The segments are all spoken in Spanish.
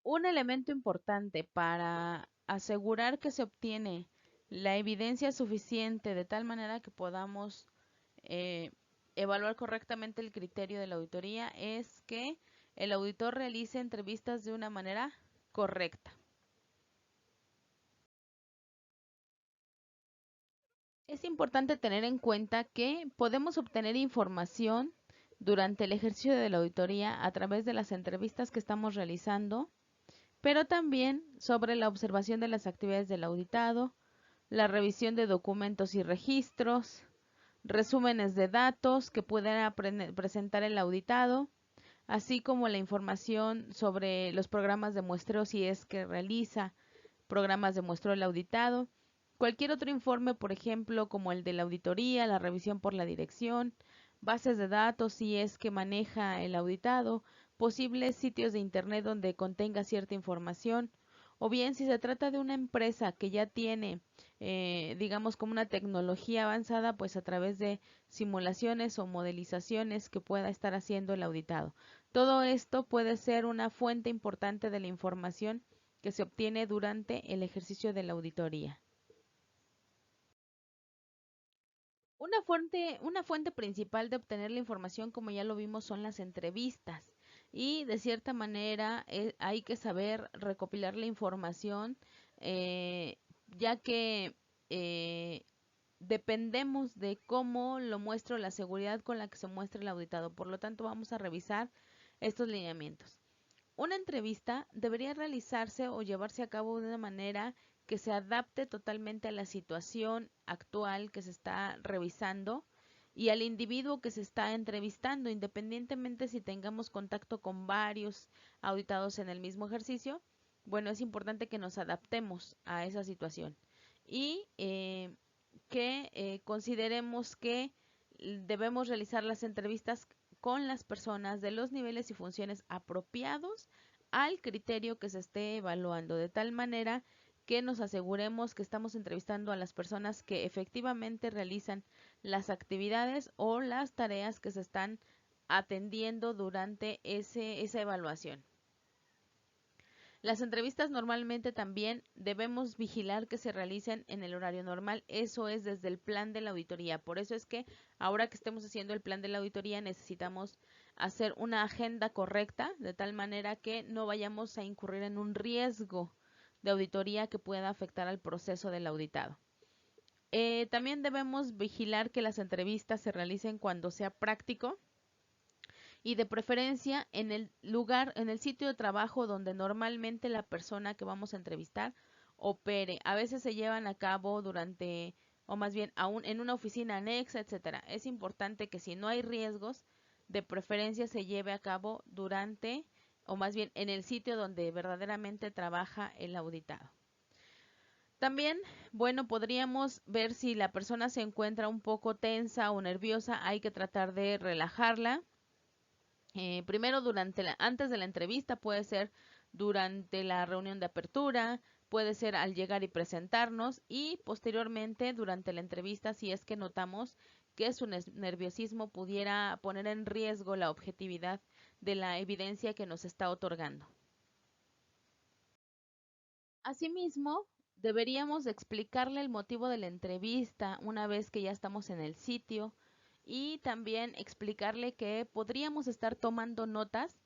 Un elemento importante para asegurar que se obtiene la evidencia suficiente de tal manera que podamos eh, evaluar correctamente el criterio de la auditoría es que el auditor realice entrevistas de una manera correcta. Es importante tener en cuenta que podemos obtener información durante el ejercicio de la auditoría a través de las entrevistas que estamos realizando, pero también sobre la observación de las actividades del auditado, la revisión de documentos y registros, resúmenes de datos que pueda presentar el auditado, así como la información sobre los programas de muestreo si es que realiza programas de muestreo el auditado, cualquier otro informe, por ejemplo, como el de la auditoría, la revisión por la dirección, bases de datos si es que maneja el auditado, posibles sitios de internet donde contenga cierta información, o bien si se trata de una empresa que ya tiene, digamos, como una tecnología avanzada, pues a través de simulaciones o modelizaciones que pueda estar haciendo el auditado. Todo esto puede ser una fuente importante de la información que se obtiene durante el ejercicio de la auditoría. Una fuente principal de obtener la información, como ya lo vimos, son las entrevistas. Y de cierta manera hay que saber recopilar la información, eh, ya que eh, dependemos de cómo lo muestro, la seguridad con la que se muestra el auditado. Por lo tanto, vamos a revisar estos lineamientos. Una entrevista debería realizarse o llevarse a cabo de una manera que se adapte totalmente a la situación actual que se está revisando y al individuo que se está entrevistando, independientemente si tengamos contacto con varios auditados en el mismo ejercicio. Bueno, es importante que nos adaptemos a esa situación y que consideremos que debemos realizar las entrevistas con las personas de los niveles y funciones apropiados al criterio que se esté evaluando, de tal manera que nos aseguremos que estamos entrevistando a las personas que efectivamente realizan las actividades o las tareas que se están atendiendo durante esa evaluación. Las entrevistas normalmente también debemos vigilar que se realicen en el horario normal, eso es desde el plan de la auditoría. Por eso es que ahora que estemos haciendo el plan de la auditoría necesitamos hacer una agenda correcta, de tal manera que no vayamos a incurrir en un riesgo de auditoría que pueda afectar al proceso del auditado. También debemos vigilar que las entrevistas se realicen cuando sea práctico y de preferencia en el lugar, en el sitio de trabajo donde normalmente la persona que vamos a entrevistar opere. A veces se llevan a cabo durante, o más bien aún en una oficina anexa, etcétera. Es importante que si no hay riesgos, de preferencia se lleve a cabo durante, o más bien en el sitio donde verdaderamente trabaja el auditado. También, bueno, podríamos ver si la persona se encuentra un poco tensa o nerviosa, hay que tratar de relajarla. Primero antes de la entrevista, puede ser durante la reunión de apertura, puede ser al llegar y presentarnos y posteriormente durante la entrevista si es que notamos que su nerviosismo pudiera poner en riesgo la objetividad de la evidencia que nos está otorgando. Asimismo, deberíamos explicarle el motivo de la entrevista una vez que ya estamos en el sitio y también explicarle que podríamos estar tomando notas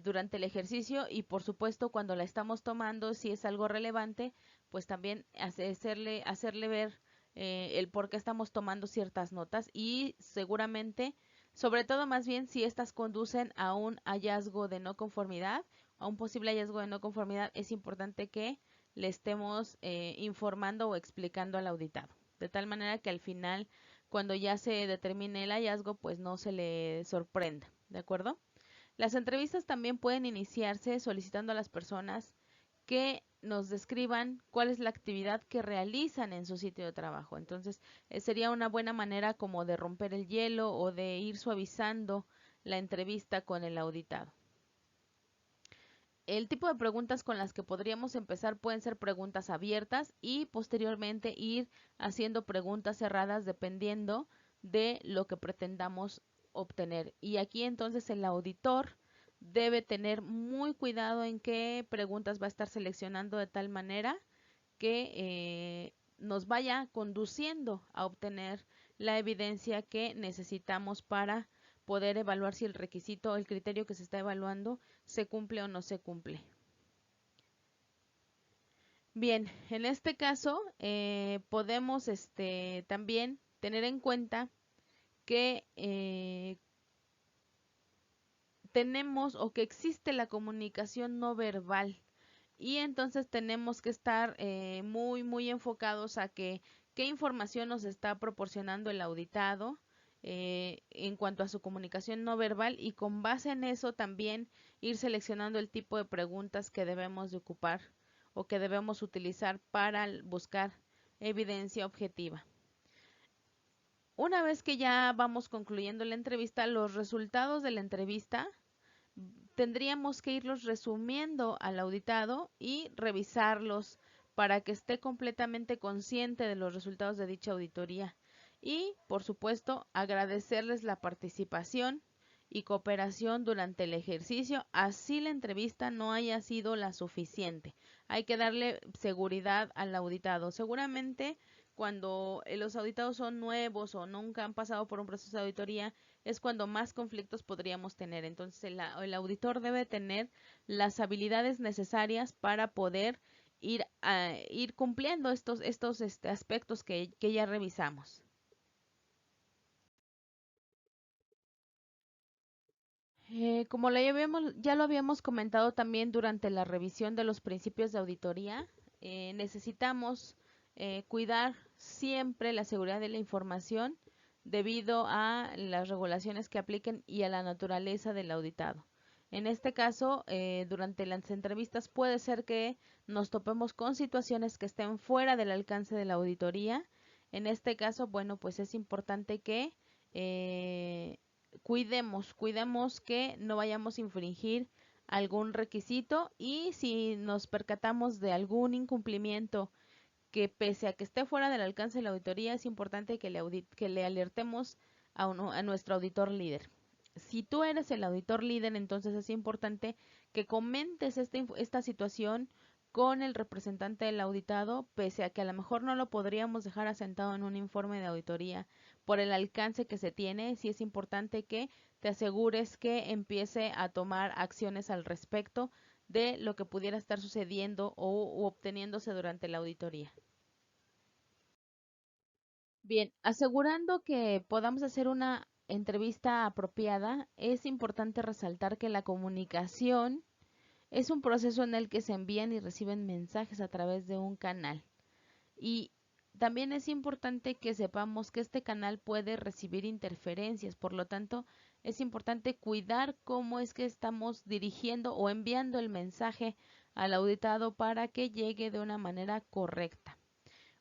durante el ejercicio y por supuesto cuando la estamos tomando, si es algo relevante, pues también hacerle ver el por qué estamos tomando ciertas notas y seguramente, sobre todo más bien si estas conducen a un hallazgo de no conformidad, a un posible hallazgo de no conformidad, es importante que le estemos informando o explicando al auditado. De tal manera que al final, cuando ya se determine el hallazgo, pues no se le sorprenda. ¿De acuerdo? Las entrevistas también pueden iniciarse solicitando a las personas que nos describan cuál es la actividad que realizan en su sitio de trabajo. Entonces, sería una buena manera como de romper el hielo o de ir suavizando la entrevista con el auditado. El tipo de preguntas con las que podríamos empezar pueden ser preguntas abiertas y posteriormente ir haciendo preguntas cerradas dependiendo de lo que pretendamos obtener. Y aquí entonces el auditor debe tener muy cuidado en qué preguntas va a estar seleccionando de tal manera que nos vaya conduciendo a obtener la evidencia que necesitamos para poder evaluar si el requisito, el criterio que se está evaluando, se cumple o no se cumple. Bien, en este caso podemos también tener en cuenta que tenemos o que existe la comunicación no verbal y entonces tenemos que estar muy enfocados a que qué información nos está proporcionando el auditado en cuanto a su comunicación no verbal y con base en eso también ir seleccionando el tipo de preguntas que debemos de ocupar o que debemos utilizar para buscar evidencia objetiva. Una vez que ya vamos concluyendo la entrevista, los resultados de la entrevista tendríamos que irlos resumiendo al auditado y revisarlos para que esté completamente consciente de los resultados de dicha auditoría. Y, por supuesto, agradecerles la participación y cooperación durante el ejercicio, así la entrevista no haya sido la suficiente. Hay que darle seguridad al auditado. Seguramente cuando los auditados son nuevos o nunca han pasado por un proceso de auditoría, es cuando más conflictos podríamos tener. Entonces el auditor debe tener las habilidades necesarias para poder ir cumpliendo estos aspectos que ya revisamos. Como ya lo habíamos comentado también durante la revisión de los principios de auditoría, necesitamos cuidar siempre la seguridad de la información debido a las regulaciones que apliquen y a la naturaleza del auditado. En este caso, durante las entrevistas puede ser que nos topemos con situaciones que estén fuera del alcance de la auditoría. En este caso, bueno, pues es importante que cuidemos que no vayamos a infringir algún requisito y si nos percatamos de algún incumplimiento que pese a que esté fuera del alcance de la auditoría, es importante que le alertemos a nuestro auditor líder. Si tú eres el auditor líder, entonces es importante que comentes esta situación con el representante del auditado, pese a que a lo mejor no lo podríamos dejar asentado en un informe de auditoría por el alcance que se tiene, sí es importante que te asegures que empiece a tomar acciones al respecto de lo que pudiera estar sucediendo o obteniéndose durante la auditoría. Bien, asegurando que podamos hacer una entrevista apropiada, es importante resaltar que la comunicación es un proceso en el que se envían y reciben mensajes a través de un canal. Y también es importante que sepamos que este canal puede recibir interferencias, por lo tanto, es importante cuidar cómo es que estamos dirigiendo o enviando el mensaje al auditado para que llegue de una manera correcta.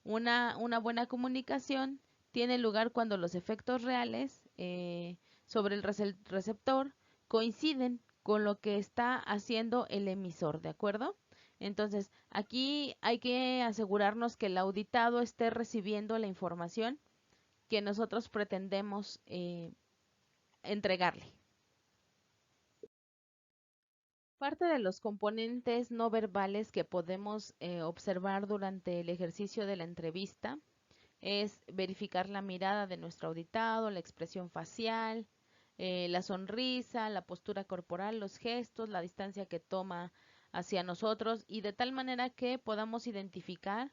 Una buena comunicación tiene lugar cuando los efectos reales sobre el receptor coinciden con lo que está haciendo el emisor, ¿de acuerdo? Entonces, aquí hay que asegurarnos que el auditado esté recibiendo la información que nosotros pretendemos entregarle. Parte de los componentes no verbales que podemos observar durante el ejercicio de la entrevista es verificar la mirada de nuestro auditado, la expresión facial, la sonrisa, la postura corporal, los gestos, la distancia que toma hacia nosotros y de tal manera que podamos identificar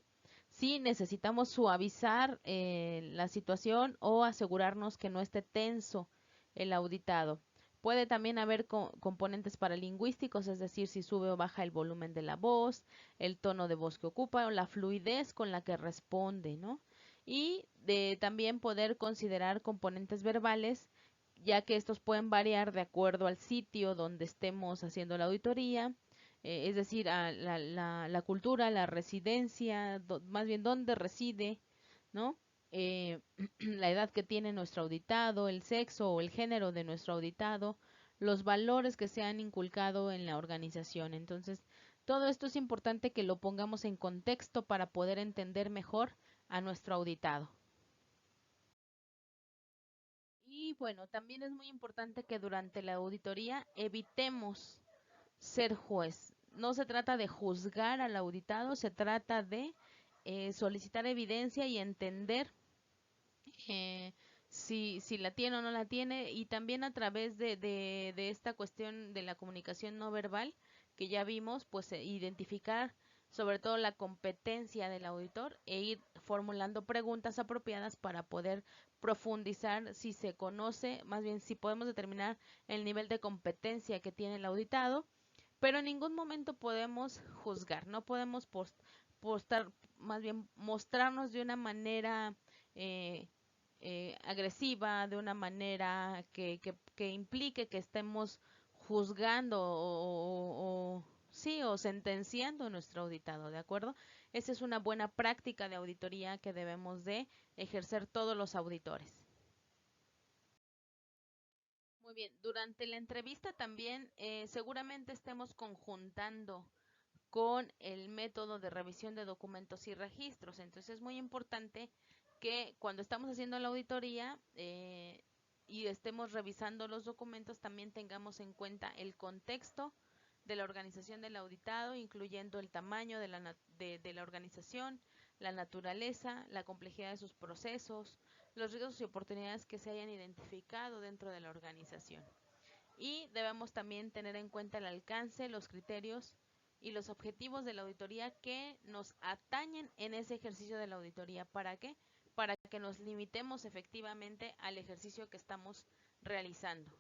si necesitamos suavizar la situación o asegurarnos que no esté tenso el auditado. Puede también haber componentes paralingüísticos, es decir, si sube o baja el volumen de la voz, el tono de voz que ocupa o la fluidez con la que responde, ¿no? Y de también poder considerar componentes verbales, ya que estos pueden variar de acuerdo al sitio donde estemos haciendo la auditoría, es decir, a la cultura, la residencia, más bien dónde reside, ¿no? La edad que tiene nuestro auditado, el sexo o el género de nuestro auditado, los valores que se han inculcado en la organización. Entonces, todo esto es importante que lo pongamos en contexto para poder entender mejor a nuestro auditado. Y Y bueno, también es muy importante que durante la auditoría evitemos ser juez. No se trata de juzgar al auditado, se trata de solicitar evidencia y entender eh, si la tiene o no la tiene, y también a través de esta cuestión de la comunicación no verbal que ya vimos, pues identificar sobre todo la competencia del auditor e ir formulando preguntas apropiadas para poder profundizar si se conoce, más bien si podemos determinar el nivel de competencia que tiene el auditado, pero en ningún momento podemos juzgar, no podemos postar, más bien mostrarnos de una manera eh, agresiva, de una manera que implique que estemos juzgando sí, o sentenciando a nuestro auditado, ¿de acuerdo? Esa es una buena práctica de auditoría que debemos de ejercer todos los auditores. Muy bien, durante la entrevista también seguramente estemos conjuntando con el método de revisión de documentos y registros. Entonces es muy importante que cuando estamos haciendo la auditoría y estemos revisando los documentos, también tengamos en cuenta el contexto de la organización del auditado, incluyendo el tamaño de la organización, la naturaleza, la complejidad de sus procesos, los riesgos y oportunidades que se hayan identificado dentro de la organización. Y debemos también tener en cuenta el alcance, los criterios y los objetivos de la auditoría que nos atañen en ese ejercicio de la auditoría. ¿Para qué? Para que nos limitemos efectivamente al ejercicio que estamos realizando.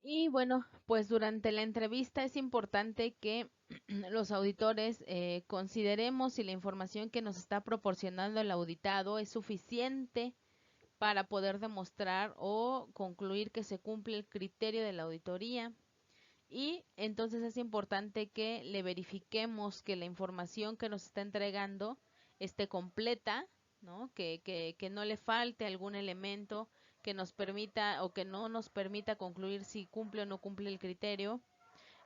Y bueno, pues durante la entrevista es importante que los auditores consideremos si la información que nos está proporcionando el auditado es suficiente para poder demostrar o concluir que se cumple el criterio de la auditoría. Y entonces es importante que le verifiquemos que la información que nos está entregando esté completa, ¿no? Que no le falte algún elemento que nos permita o que no nos permita concluir si cumple o no cumple el criterio,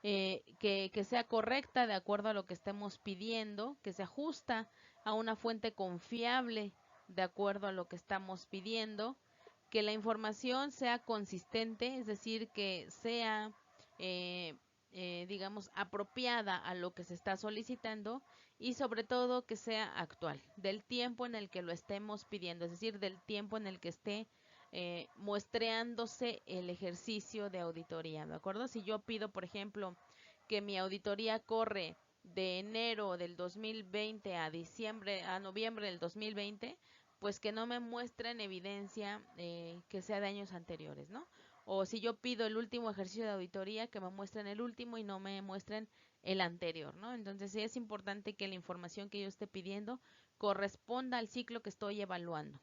que sea correcta de acuerdo a lo que estemos pidiendo, que se ajusta a una fuente confiable de acuerdo a lo que estamos pidiendo, que la información sea consistente, es decir, que sea, eh, digamos, apropiada a lo que se está solicitando, y sobre todo que sea actual, del tiempo en el que lo estemos pidiendo, es decir, del tiempo en el que esté muestreándose el ejercicio de auditoría, ¿de acuerdo? Si yo pido, por ejemplo, que mi auditoría corre de enero del 2020 a noviembre del 2020, pues que no me muestren evidencia que sea de años anteriores, ¿no? O si yo pido el último ejercicio de auditoría, que me muestren el último y no me muestren el anterior, ¿no? Entonces sí es importante que la información que yo esté pidiendo corresponda al ciclo que estoy evaluando.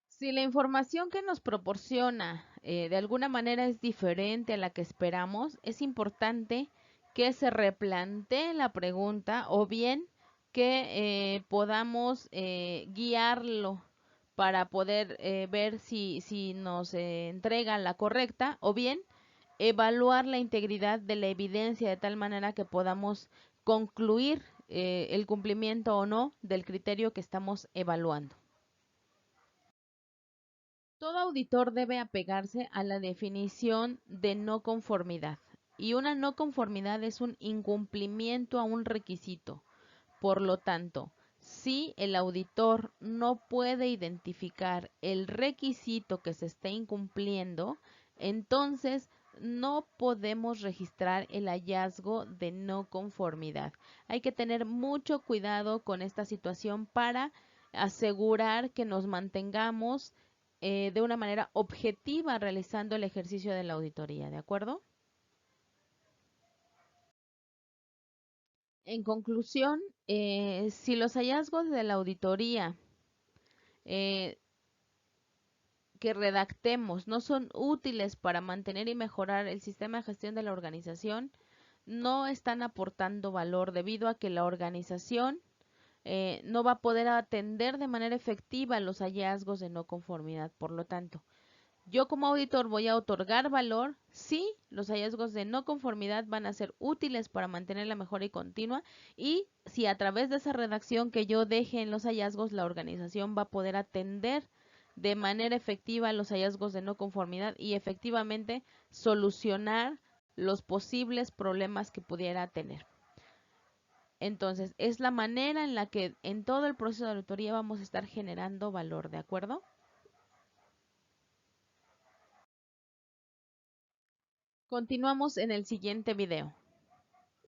Si la información que nos proporciona de alguna manera es diferente a la que esperamos, es importante que se replantee la pregunta, o bien que podamos guiarlo para poder ver si nos entrega la correcta, o bien evaluar la integridad de la evidencia de tal manera que podamos concluir el cumplimiento o no del criterio que estamos evaluando. Todo auditor debe apegarse a la definición de no conformidad, y una no conformidad es un incumplimiento a un requisito. Por lo tanto, si el auditor no puede identificar el requisito que se está incumpliendo, entonces no podemos registrar el hallazgo de no conformidad. Hay que tener mucho cuidado con esta situación para asegurar que nos mantengamos de una manera objetiva realizando el ejercicio de la auditoría, ¿de acuerdo? En conclusión, si los hallazgos de la auditoría eh, que redactemos no son útiles para mantener y mejorar el sistema de gestión de la organización, no están aportando valor debido a que la organización no va a poder atender de manera efectiva los hallazgos de no conformidad. Por lo tanto, Yo como auditor voy a otorgar valor si los hallazgos de no conformidad van a ser útiles para mantener la mejora y continua y si a través de esa redacción que yo deje en los hallazgos la organización va a poder atender de manera efectiva los hallazgos de no conformidad y efectivamente solucionar los posibles problemas que pudiera tener. Entonces, es la manera en la que en todo el proceso de auditoría vamos a estar generando valor, ¿de acuerdo? Continuamos en el siguiente video.